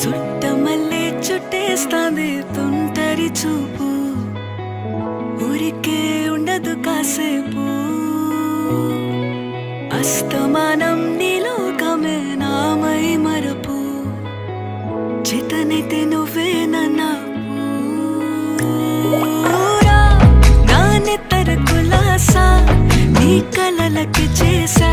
చుట్టమల్లే చుట్టేస్తాంది తుంటరి చూపు, ఊరికే ఉండదు కాసేపు. అస్తమానం నీలోకమే నామై మరపు, చేతనైతే నువ్వే నాకు. నా నెత్తర కులాసా నీ కలలకి చేసా